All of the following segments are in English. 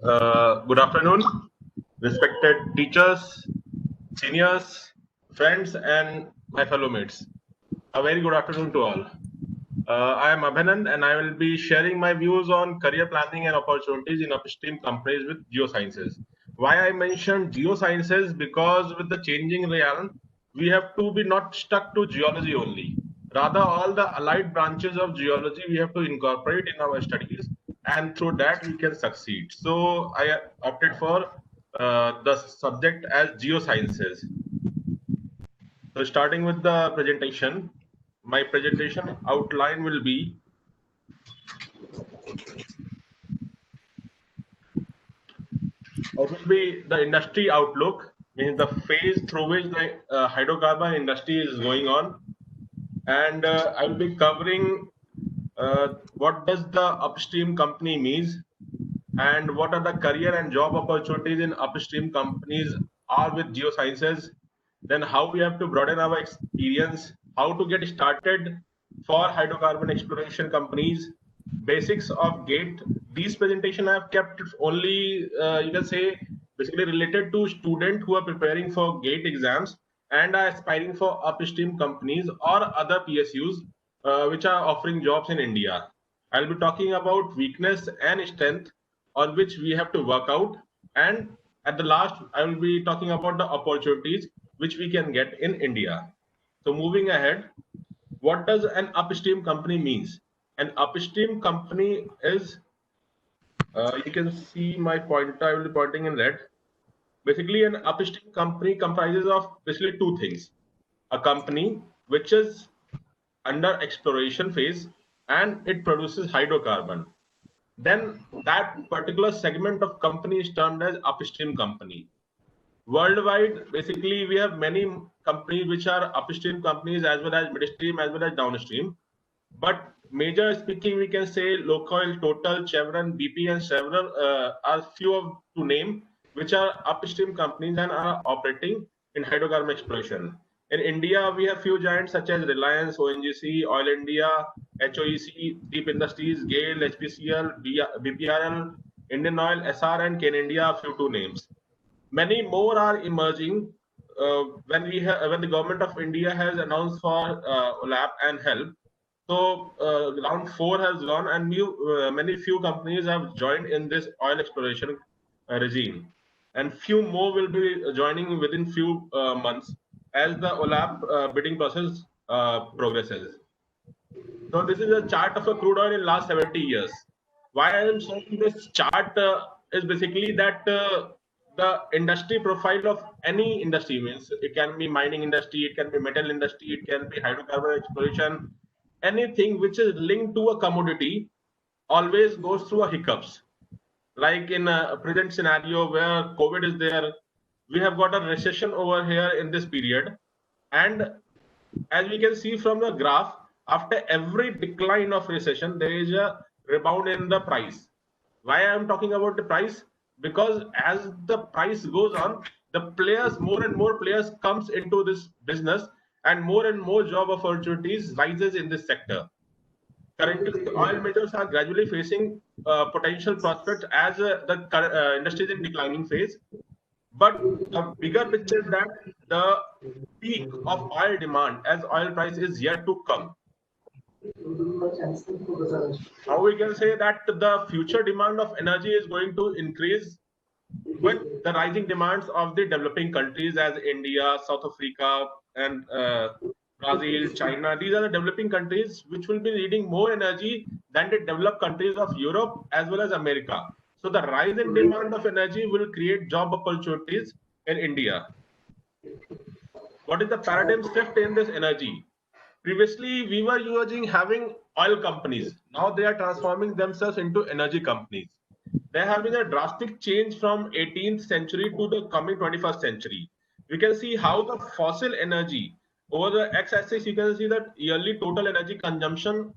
Good afternoon, respected teachers, seniors, friends, and my fellow mates. A very good afternoon to all. I am Abhinand, and I will be sharing my views on career planning and opportunities in upstream companies with Geosciences. Why I mentioned Geosciences? Because with the changing realm, we have to be not stuck to geology only. Rather, all the allied branches of geology we have to incorporate in our studies, and through that we can succeed. So I opted for the subject as Geosciences. So starting with the presentation, my presentation outline will be the industry outlook, means the phase through which the hydrocarbon industry is going on, and I will be covering what does the upstream company means, and what are the career and job opportunities in upstream companies are with Geosciences. Then how we have to broaden our experience, how to get started for hydrocarbon exploration companies, basics of GATE. These presentation I have kept only you can say basically related to students who are preparing for GATE exams and are aspiring for upstream companies or other PSUs which are offering jobs in India. I'll be talking about weakness and strength on which we have to work out, and at the last I will be talking about the opportunities which we can get in India. So moving ahead, what does an upstream company means? An upstream company is you can see my pointer, I will be pointing in red. Basically, an upstream company comprises of basically two things: a company which is under exploration phase and it produces hydrocarbon. Then that particular segment of company is termed as upstream company. Worldwide, basically, we have many companies which are upstream companies as well as midstream as well as downstream. But major speaking, we can say Lukoil, Total, Chevron, BP, and several are few of to name which are upstream companies and are operating in hydrocarbon exploration. In India, we have few giants such as Reliance, ONGC, Oil India, HOEC, Deep Industries, GAIL, HPCL, BPRL, Indian Oil, SR, and Ken India, a few to names. Many more are emerging when the government of India has announced for OLAP and help. So round 4 has gone, and many few companies have joined in this oil exploration regime, and few more will be joining within few months as the OLAP bidding process progresses. So this is a chart of a crude oil in last 70 years. Why I am showing this chart is basically that the industry profile of any industry, means it can be mining industry, it can be metal industry, it can be hydrocarbon exploration, anything which is linked to a commodity always goes through a hiccups. Like in a present scenario where COVID is there, we have got a recession over here in this period, and as we can see from the graph, after every decline of recession, there is a rebound in the price. Why I am talking about the price? Because as the price goes on, the players, more and more players comes into this business, and more job opportunities rises in this sector. Currently, oil majors are gradually facing potential prospects as the industry is in declining phase. But the bigger picture is that the peak of oil demand as oil price is yet to come. How we can say that the future demand of energy is going to increase with the rising demands of the developing countries as India, South Africa, and Brazil, China. These are the developing countries which will be needing more energy than the developed countries of Europe as well as America. So the rise in demand of energy will create job opportunities in India. What is the paradigm shift in this energy? Previously, we were having oil companies. Now they are transforming themselves into energy companies. There have been a drastic change from 18th century to the coming 21st century. We can see how the fossil energy over the x-axis, you can see that yearly total energy consumption.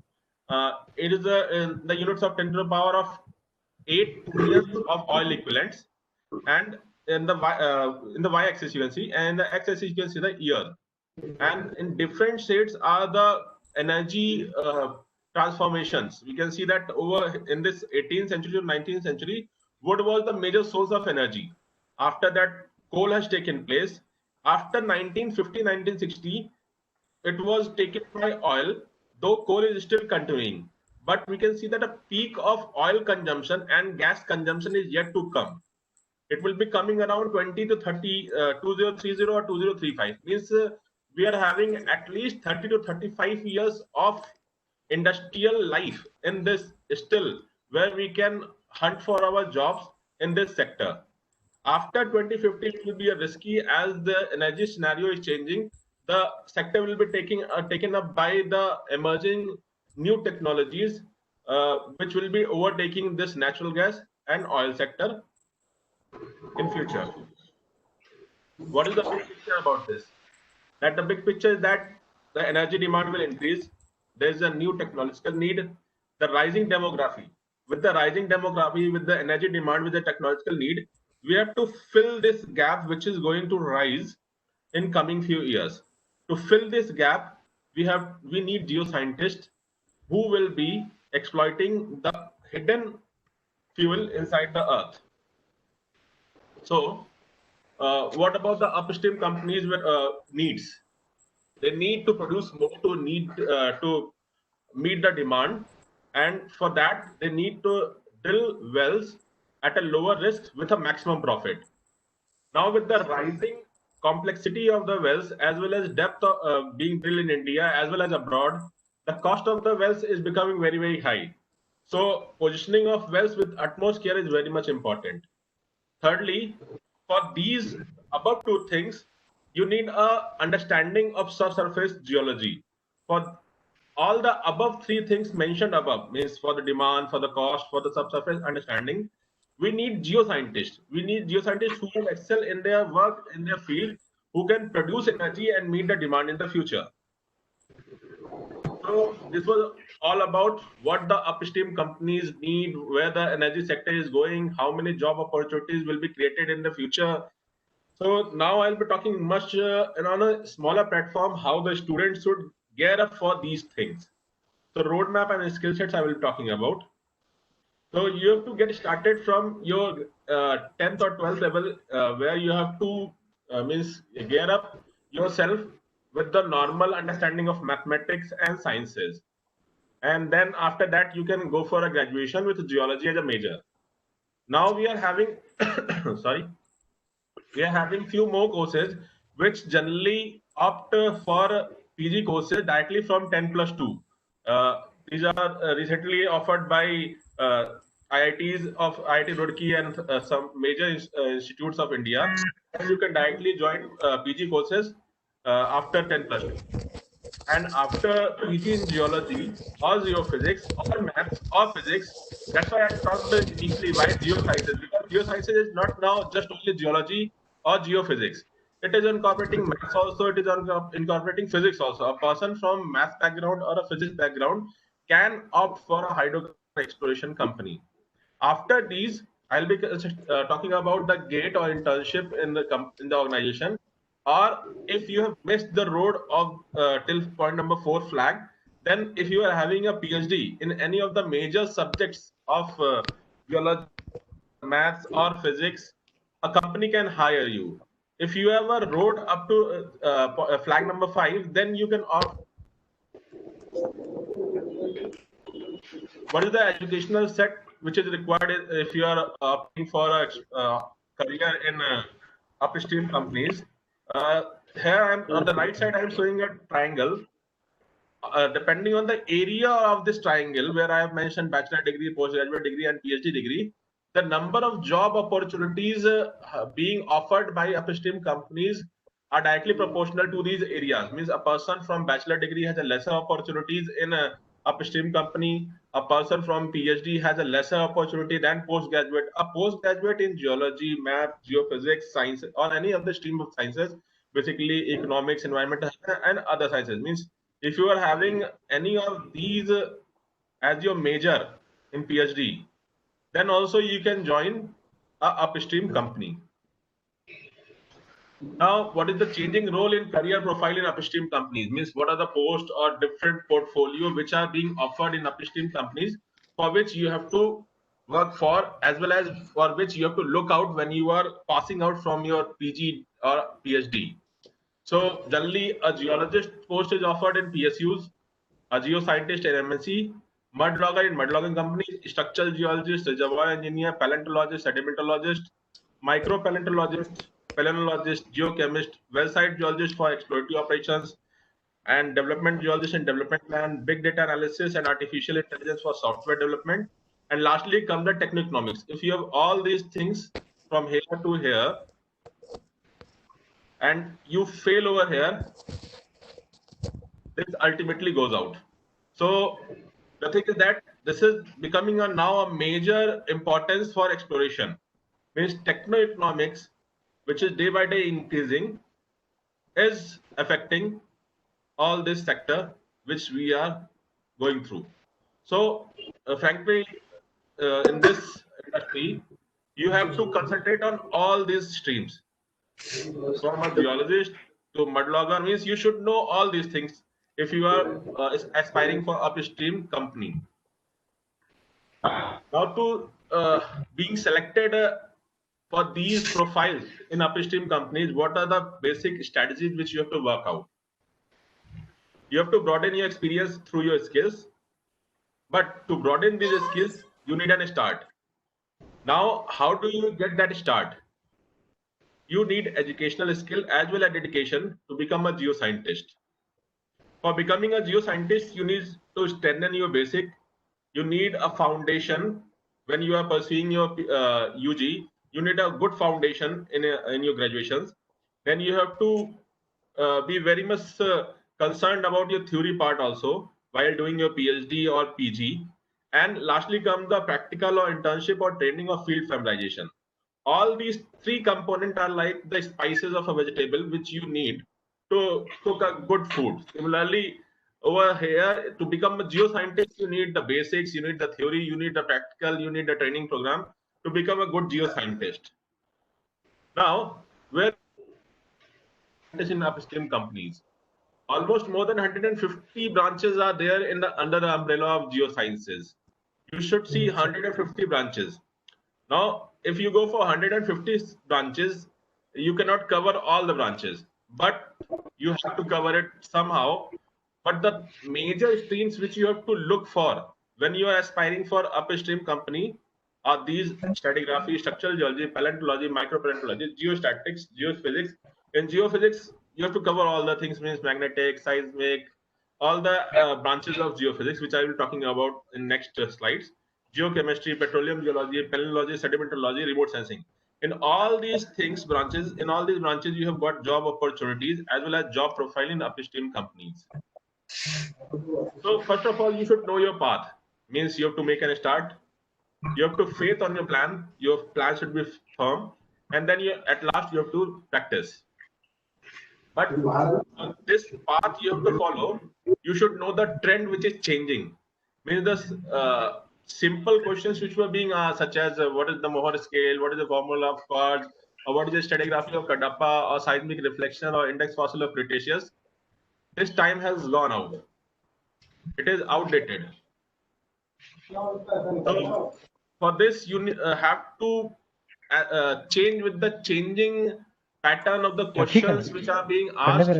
It is the units of 10 to the power of 8 millions of oil equivalents, and in the y-axis you can see, and the x-axis you can see the year, and in different shades are the energy transformations. We can see that over in this 18th century to 19th century, wood was the major source of energy. After that, coal has taken place. After 1950, 1960, it was taken by oil, though coal is still continuing. But we can see that a peak of oil consumption and gas consumption is yet to come. It will be coming around 20 to 30, 2030 or 2035. Means we are having at least 30 to 35 years of industrial life in this still, where we can hunt for our jobs in this sector. After 2050, it will be a risky as the energy scenario is changing. The sector will be taken up by the emerging new technologies, which will be overtaking this natural gas and oil sector in future. What is the big picture about this? That the big picture is that the energy demand will increase. There is a new technological need. The rising demography. With the rising demography, with the energy demand, with the technological need, we have to fill this gap which is going to rise in coming few years. To fill this gap, we need geoscientists who will be exploiting the hidden fuel inside the earth. So, what about the upstream companies with needs? They need to produce more to meet the demand, and for that they need to drill wells at a lower risk with a maximum profit. Now, with the rising complexity of the wells as well as depth being drilled in India as well as abroad, the cost of the wells is becoming very high. So, positioning of wells with utmost care is very much important. Thirdly, for these above two things, you need a understanding of subsurface geology. For all the above three things mentioned above, means for the demand, for the cost, for the subsurface understanding, we need geoscientists. We need geoscientists who will excel in their work, in their field, who can produce energy and meet the demand in the future. So this was all about what the upstream companies need, where the energy sector is going, how many job opportunities will be created in the future. So now I'll be talking much on a smaller platform how the students should gear up for these things. So roadmap and skill sets I will be talking about. So you have to get started from your 10th or 12th level, where you have to means gear up yourself with the normal understanding of mathematics and sciences. And then after that, you can go for a graduation with geology as a major. Now we are having, sorry, we are having few more courses which generally opt for PG courses directly from 10 plus 2. These are recently offered by IITs of IIT Roorkee and some major institutes of India. And you can directly join PG courses after 10 plus 2. And after PG in geology or geophysics or maths or physics, that's why I talked initially why geosciences, because geosciences is not now just only geology or geophysics. It is incorporating maths also, it is incorporating physics also. A person from math background or a physics background can opt for a hydrocarbon exploration company. After these, I'll be talking about the gate or internship in the organization. Or if you have missed the road of till point number 4 flag, then if you are having a PhD in any of the major subjects of geology, maths, or physics, a company can hire you. If you have a road up to flag number 5, then you can opt. What is the educational set which is required if you are opting for a career in upstream companies? Here I'm on the right side, I'm showing a triangle. Depending on the area of this triangle, where I have mentioned bachelor degree, postgraduate degree, and PhD degree, the number of job opportunities being offered by upstream companies are directly proportional to these areas. Means a person from bachelor degree has a lesser opportunities in a upstream company. A person from PhD has a lesser opportunity than postgraduate. A postgraduate in geology, math, geophysics, science, or any other stream of sciences, basically economics, environmental, and other sciences. Means if you are having any of these as your major in PhD, then also you can join a upstream company. Now, what is the changing role in career profile in upstream companies? Means what are the posts or different portfolio which are being offered in upstream companies, for which you have to work for, as well as for which you have to look out when you are passing out from your PG or PhD. So generally, a geologist post is offered in PSUs, a geoscientist in MSc, mud logger in mud logging companies, structural geologist, reservoir engineer, paleontologist, sedimentologist, micropaleontologist, palynologist, geochemist, well site geologist for exploratory operations, and development geologist and development plan, big data analysis and artificial intelligence for software development. And lastly, come the techno-economics. If you have all these things from here to here, and you fail over here, this ultimately goes out. So the thing is that this is becoming now a major importance for exploration. Means techno-economics, which is day by day increasing, is affecting all this sector which we are going through. So frankly, in this industry, you have to concentrate on all these streams. From a geologist to mud logger, means you should know all these things if you are aspiring for upstream company. Now to being selected for these profiles in upstream companies, what are the basic strategies which you have to work out? You have to broaden your experience through your skills, but to broaden these skills, you need a start. Now, how do you get that start? You need educational skill as well as dedication to become a geoscientist. For becoming a geoscientist, you need to strengthen your basic. You need a foundation when you are pursuing your UG. You need a good foundation in your graduations. Then you have to be very much concerned about your theory part also while doing your PhD or PG. And lastly come the practical or internship or training or field familiarization. All these three components are like the spices of a vegetable which you need to cook a good food. Similarly, over here, to become a geoscientist, you need the basics, you need the theory, you need the practical, you need the training program to become a good geoscientist. Now, where in upstream companies, almost more than 150 branches are there in the under the umbrella of geosciences. You should see 150 branches. Now, if you go for 150 branches, you cannot cover all the branches, but you have to cover it somehow. But the major streams which you have to look for when you are aspiring for upstream company are these: stratigraphy, structural geology, paleontology, micropaleontology, geostatics, geophysics. In geophysics, you have to cover all the things, means magnetic, seismic, all the branches of geophysics, which I will be talking about in next slides. Geochemistry, petroleum geology, palynology, sedimentology, remote sensing. In all these things branches, in all these branches, you have got job opportunities as well as job profile in upstream companies. So first of all, you should know your path. Means you have to make a start. You have to faith on your plan. Your plan should be firm, and then at last you have to practice. But this path you have to follow. You should know the trend which is changing. Means the simple questions which were being asked, such as what is the Mohr scale, what is the formula of quartz, or what is the stratigraphy of Kadapa, or seismic reflection, or index fossil of Cretaceous. This time has gone out. It is outdated. So for this, you have to change with the changing pattern of the questions which are being asked,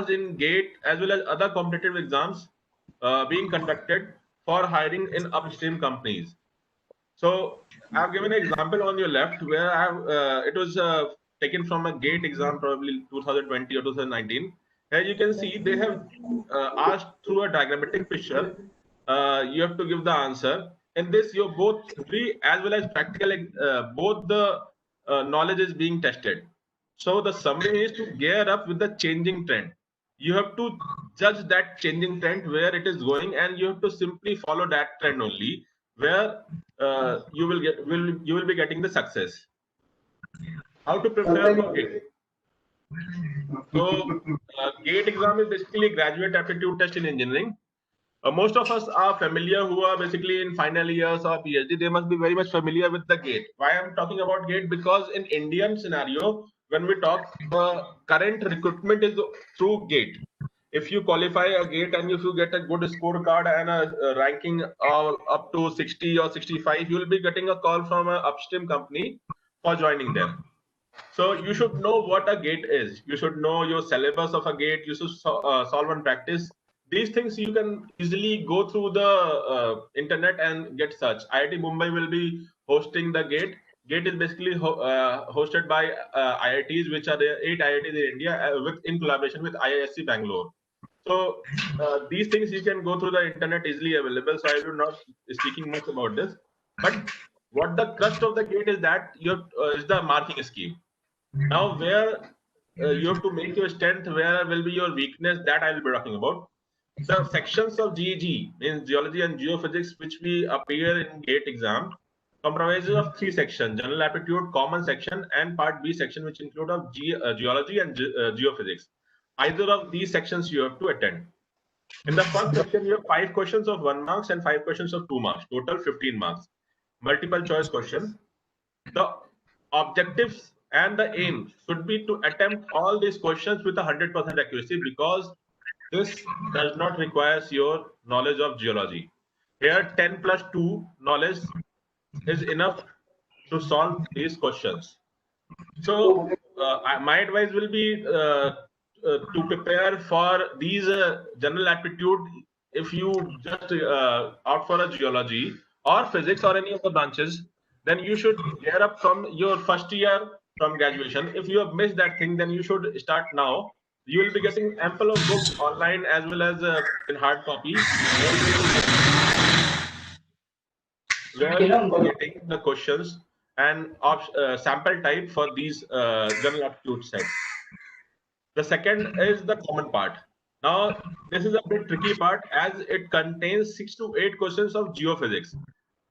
in GATE as well as other competitive exams being conducted for hiring in upstream companies. So I have given an example on your left where I have, it was taken from a GATE exam, probably 2020 or 2019. Here you can see they have asked through a diagrammatic picture. You have to give the answer. In this, your both theory as well as practical, both the knowledge is being tested. So the summary is to gear up with the changing trend. You have to judge that changing trend where it is going, and you have to simply follow that trend only, where you will be getting the success. How to prepare for GATE? So GATE exam is basically a graduate aptitude test in engineering. Most of us are familiar who are basically in final years or PhD. They must be very much familiar with the GATE. Why I'm talking about GATE? Because in Indian scenario, when we talk, the current recruitment is through GATE. if you qualify a gate and if you get a good scorecard and a ranking up to 60 or 65, you will be getting a call from an upstream company for joining them. So you should know what a gate is. You should know your syllabus of a gate. You should solve and practice. These things you can easily go through the internet and get search. IIT Mumbai will be hosting the gate. Gate is basically hosted by IITs, which are the 8 IITs in India, in collaboration with IISc Bangalore. So these things you can go through the internet easily available. So I will not speaking much about this. But what the crust of the gate is that your is the marking scheme. Now, where you have to make your strength, where will be your weakness, that I will be talking about. The sections of GEG, means geology and geophysics, which we appear in GATE exam, comprises of 3 sections: general aptitude, common section, and part B section, which include of geology and geophysics. Either of these sections you have to attend. In the first section, you have 5 questions of 1 marks and 5 questions of 2 marks, total 15 marks. Multiple choice question. The objectives and the aim should be to attempt all these questions with 100% accuracy, because this does not require your knowledge of geology. Here 10 plus 2 knowledge is enough to solve these questions. So my advice will be to prepare for these general aptitude. If you just opt for a geology or physics or any of the branches, then you should gear up from your first year from graduation. If you have missed that thing, then you should start now. You will be getting ample of books online as well as in hard copy, where you will be getting the questions and sample type for these general aptitude sets. The second is the common part. Now, this is a bit tricky part as it contains 6 to 8 questions of geophysics.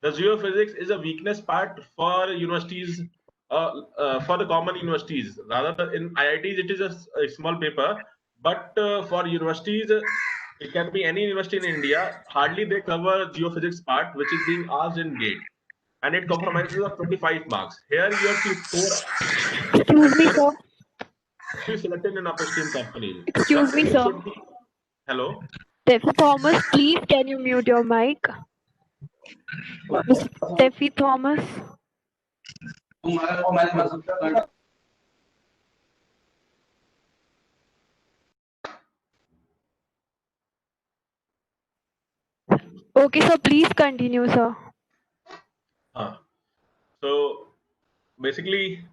The geophysics is a weakness part for universities, for the common universities. Rather, in IITs, it is a small paper, but for universities, it can be any university in India. Hardly they cover geophysics part, which is being asked in GATE, and it compromises of 25 marks. Here, you have to score. Excuse me, sir. Be selected in upstream companies. Excuse me, sir. Hello. Steffi Thomas, please can you mute your mic? Steffi Thomas. Okay, sir, please continue, sir. So basically,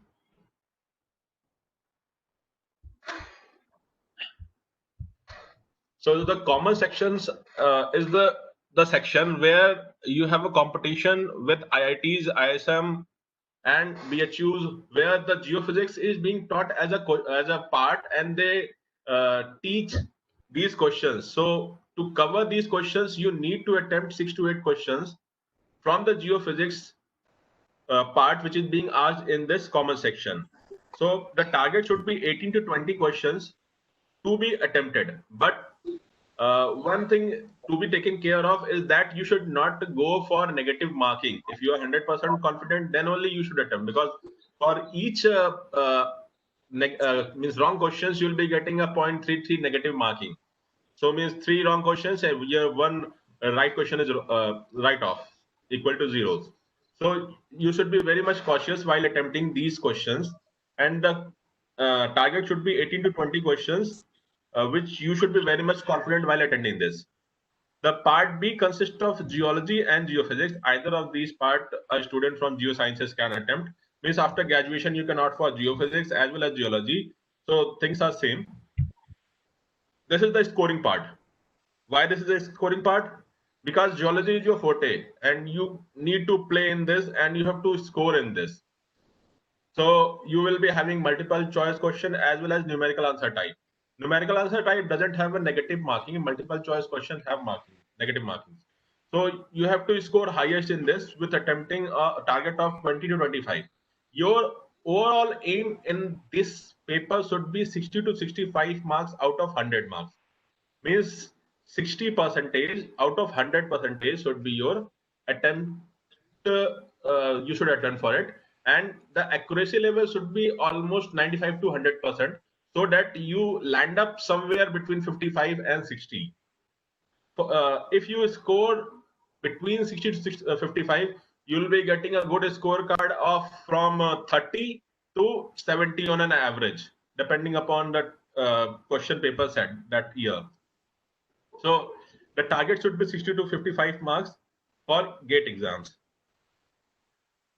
so the common sections is the section where you have a competition with IITs, ISM, and BHUs, where the geophysics is being taught as a part, and they teach these questions. So to cover these questions, you need to attempt 6 to 8 questions from the geophysics part, which is being asked in this common section. So the target should be 18 to 20 questions to be attempted. But one thing to be taken care of is that you should not go for negative marking. If you are 100% confident, then only you should attempt, because for each means wrong questions, you will be getting a 0.33 negative marking. So means 3 wrong questions and one right question is right off, equal to 0. So you should be very much cautious while attempting these questions, and the target should be 18 to 20 questions, which you should be very much confident while attending this. The part B consists of geology and geophysics. Either of these part a student from Geosciences can attempt. Means after graduation you can opt for geophysics as well as geology. So things are same. This is the scoring part. Why this is the scoring part? Because geology is your forte and you need to play in this and you have to score in this. So you will be having multiple choice question as well as numerical answer type. Numerical answer type doesn't have a negative marking. Multiple choice questions have marking, negative markings. So you have to score highest in this with attempting a target of 20 to 25. Your overall aim in this paper should be 60 to 65 marks out of 100 marks. Means 60% out of 100% should be your attempt. You should attempt for it, and the accuracy level should be almost 95 to 100%. so that you land up somewhere between 55 and 60. If you score between 60 to 55, you'll be getting a good scorecard of from 30 to 70 on an average, depending upon the question paper set that year. So the target should be 60 to 55 marks for GATE exams.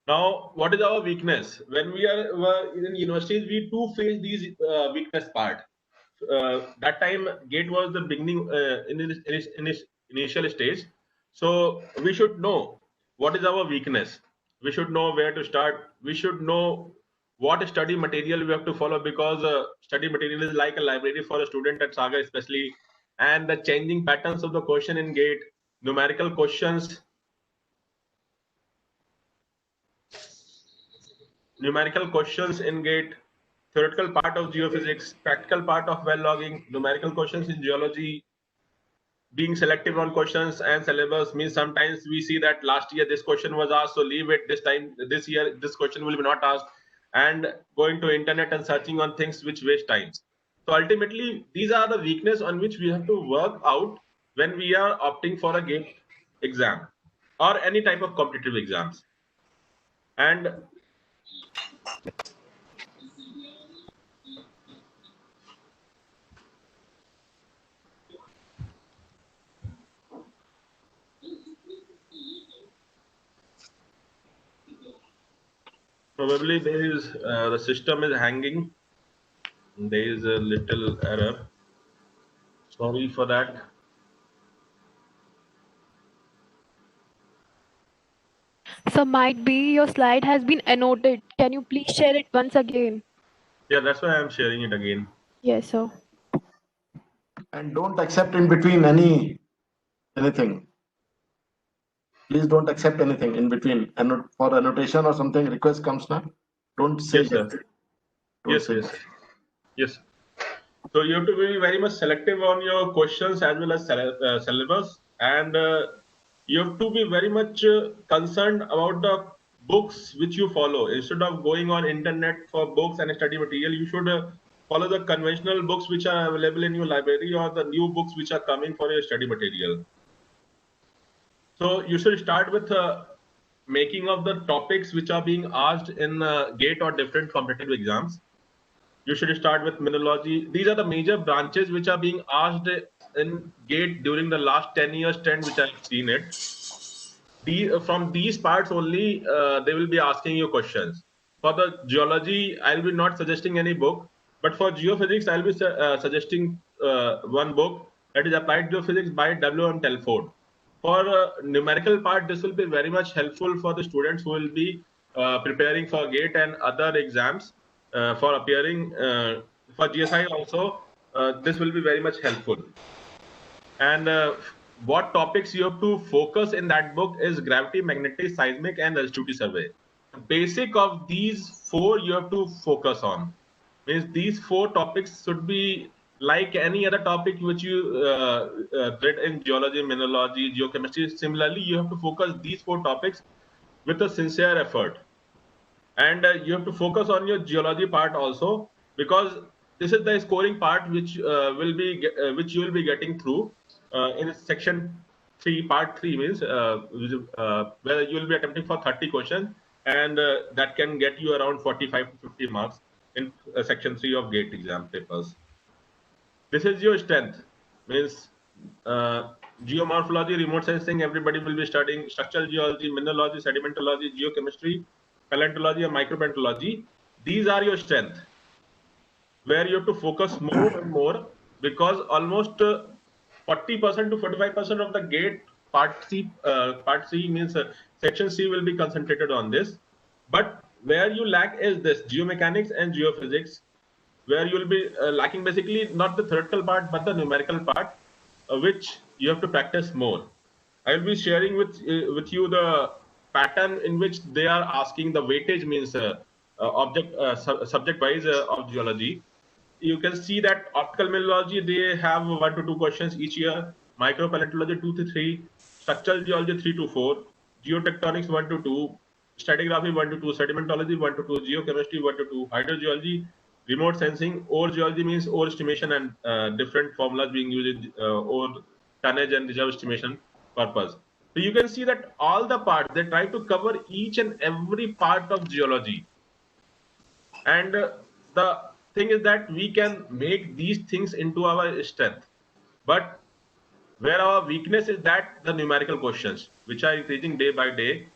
Now, what is our weakness? When we were in universities, we too face these weakness part. That time, GATE was the beginning in its initial stage. So we should know what is our weakness. We should know where to start. We should know what study material we have to follow, because study material is like a library for a student at Saga especially, and the changing patterns of the question in GATE, numerical questions, in GATE, theoretical part of geophysics, practical part of well logging, numerical questions in geology. Being selective on questions and syllabus means sometimes we see that last year this question was asked, so leave it. This year this question will be not asked, and going to internet and searching on things which waste time. So ultimately, these are the weakness on which we have to work out when we are opting for a GATE exam or any type of competitive exams. And probably there is the system is hanging. There is a little error. Sorry for that. So might be your slide has been annotated. Can you please share it once again? Yeah, that's why I'm sharing it again. Yes, sir. And don't accept in between anything. Please don't accept anything in between. And for annotation or something, request comes now. Don't say Yes, sir. Yes. So you have to be very much selective on your questions as well as syllabus, and you have to be very much concerned about the books which you follow. Instead of going on internet for books and study material, you should follow the conventional books which are available in your library, or the new books which are coming for your study material. So you should start with making of the topics which are being asked in GATE or different competitive exams. You should start with mineralogy. These are the major branches which are being asked in GATE during the last 10 years trend, which I've seen it. From these parts only, they will be asking you questions. For the geology, I'll be not suggesting any book, but for geophysics, I'll be suggesting one book, that is Applied Geophysics by W.M. Telford. For numerical part, this will be very much helpful for the students who will be preparing for GATE and other exams for appearing for GSI also. This will be very much helpful. And what topics you have to focus in that book is gravity, magnetic, seismic, and resistivity survey. The basic of these four you have to focus on. Means these four topics should be like any other topic which you read in geology, mineralogy, geochemistry. Similarly, you have to focus these four topics with a sincere effort, and you have to focus on your geology part also, because this is the scoring part which which you will be getting through in section 3, part 3 means where you will be attempting for 30 questions, and that can get you around 45 to 50 marks in section 3 of GATE exam papers. This is your strength. Means geomorphology, remote sensing, everybody will be studying structural geology, mineralogy, sedimentology, geochemistry, paleontology, and microbiology. These are your strength, where you have to focus more and more, because almost 40% to 45% of the GATE part C means section C will be concentrated on this. But where you lack is this geomechanics and geophysics, where you will be lacking basically not the theoretical part but the numerical part, which you have to practice more. I will be sharing with you the pattern in which they are asking the weightage, means subject wise of geology. You can see that optical mineralogy, they have 1 to 2 questions each year, micropaleontology 2 to 3, structural geology 3 to 4, geotectonics 1 to 2, stratigraphy 1 to 2, sedimentology 1 to 2, geochemistry 1 to 2, hydrogeology Remote sensing, ore geology means ore estimation and different formulas being used in ore tonnage and reserve estimation purpose. So you can see that all the parts, they try to cover each and every part of geology. And the thing is that we can make these things into our strength. But where our weakness is that the numerical questions, which are increasing day by day,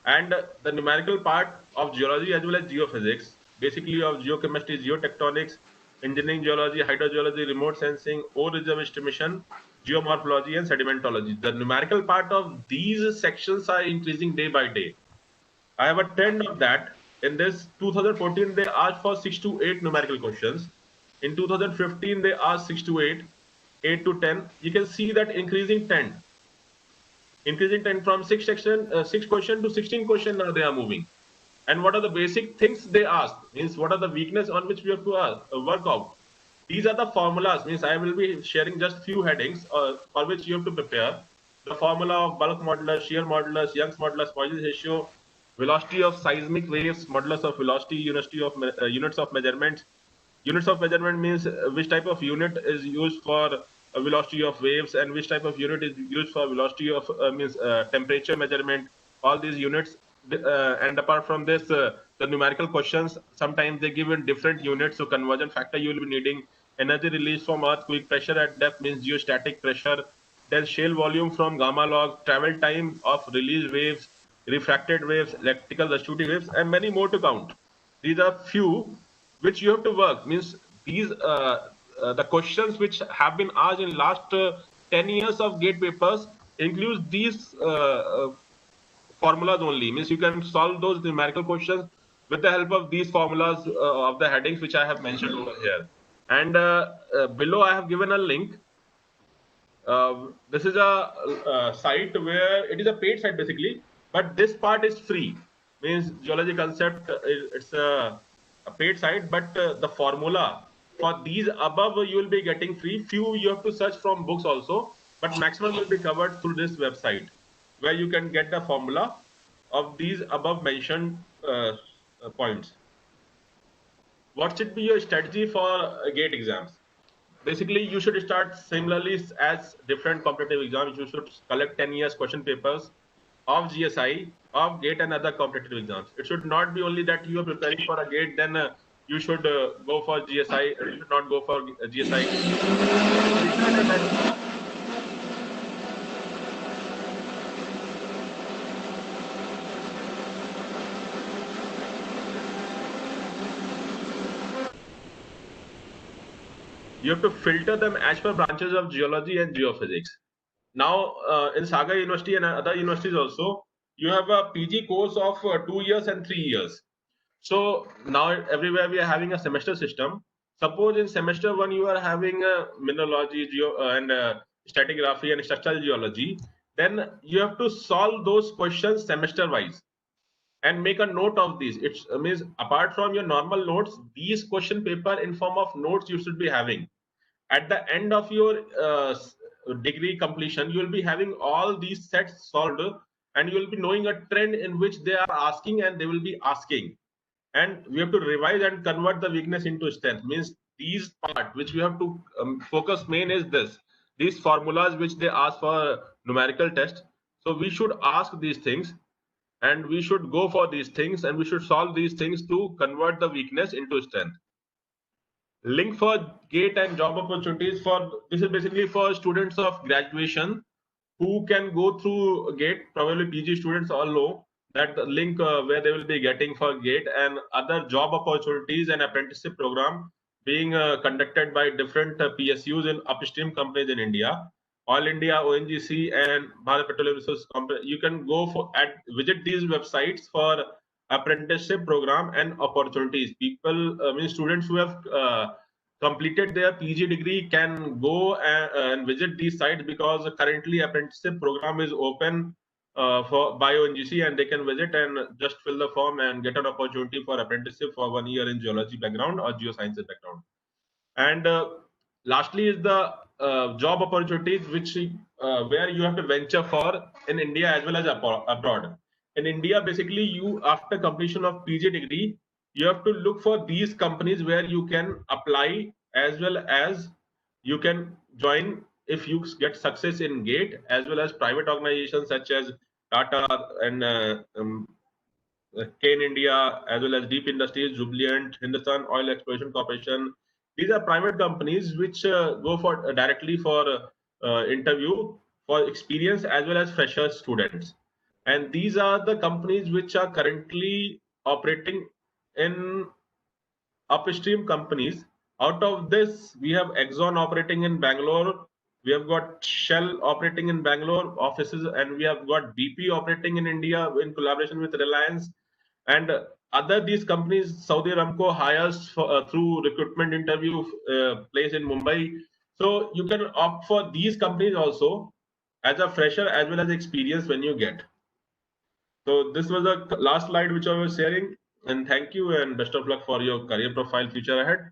and the numerical part of geology as well as geophysics, basically of geochemistry, geotectonics, engineering geology, hydrogeology, remote sensing, ore reserve estimation, geomorphology, and sedimentology. The numerical part of these sections are increasing day by day. I have a trend of that. In this 2014, they asked for 6 to 8 numerical questions. In 2015, they asked 6 to 8, 8 to 10. You can see that increasing 10 from 6 question to 16 question. Now they are moving. And what are the basic things they ask? Means what are the weakness on which we have to work out? These are the formulas. Means I will be sharing just few headings for which you have to prepare. The formula of bulk modulus, shear modulus, Young's modulus, Poisson's ratio, velocity of seismic waves, modulus of velocity, units of measurements. Units of measurement means which type of unit is used for velocity of waves and which type of unit is used for velocity of means temperature measurement. All these units, and apart from this, the numerical questions, sometimes they give in different units. So conversion factor you will be needing. Energy release from earthquake, pressure at depth means geostatic pressure, then shale volume from gamma log, travel time of released waves, refracted waves, electrical restitutive waves, and many more to count. These are few which you have to work. Means these the questions which have been asked in last 10 years of gate papers includes these formulas only. Means you can solve those numerical questions with the help of these formulas of the headings which I have mentioned over here. And below I have given a link. This is a site where it is a paid site basically, but this part is free. Means geology concept, it's a paid site, but the formula for these above you will be getting free. Few you have to search from books also, but maximum will be covered through this website, where you can get the formula of these above mentioned points. What should be your strategy for gate exams? Basically, you should start similarly as different competitive exams. You should collect 10 years question papers of GSI, of GATE and other competitive exams. It should not be only that you are preparing for a GATE, then you should go for GSI, you should not go for GSI. You have to filter them as per branches of geology and geophysics. Now, in Sagar University and other universities also, you have a PG course of 2 years and 3 years. So now everywhere we are having a semester system. Suppose in semester 1 you are having mineralogy, and stratigraphy and structural geology, then you have to solve those questions semester wise and make a note of these. It means apart from your normal notes, these question paper in form of notes you should be having. At the end of your degree completion, you will be having all these sets solved, and you will be knowing a trend in which they are asking and they will be asking. And we have to revise and convert the weakness into strength. Means these part which we have to focus main is this, these formulas which they ask for numerical test. So we should ask these things, and we should go for these things, and we should solve these things to convert the weakness into strength. Link for gate and job opportunities for this is basically for students of graduation who can go through gate. Probably PG students all know that the link where they will be getting for gate and other job opportunities and apprenticeship program being conducted by different PSUs in upstream companies in India, All India, ONGC, and Bharat Petroleum Resources Company. You can go for visit these websites for apprenticeship program and opportunities. People, students who have completed their PG degree can go and visit these sites, because currently apprenticeship program is open for by ONGC, and they can visit and just fill the form and get an opportunity for apprenticeship for 1 year in geology background or geosciences background. And lastly is the job opportunities which where you have to venture for in India as well as abroad. In India, basically, you after completion of PG degree, you have to look for these companies where you can apply, as well as you can join if you get success in GATE, as well as private organizations such as Tata and Kane India, as well as Deep Industries, Jubilant, Hindustan Oil Exploration Corporation. These are private companies which go for directly for interview for experience as well as fresher students. And these are the companies which are currently operating in upstream companies. Out of this, we have Exxon operating in Bangalore. We have got Shell operating in Bangalore offices, and we have got BP operating in India in collaboration with Reliance. And other these companies, Saudi Aramco hires for, through recruitment interview place in Mumbai. So you can opt for these companies also as a fresher as well as experience when you get. So this was the last slide which I was sharing, and thank you and best of luck for your career profile future ahead.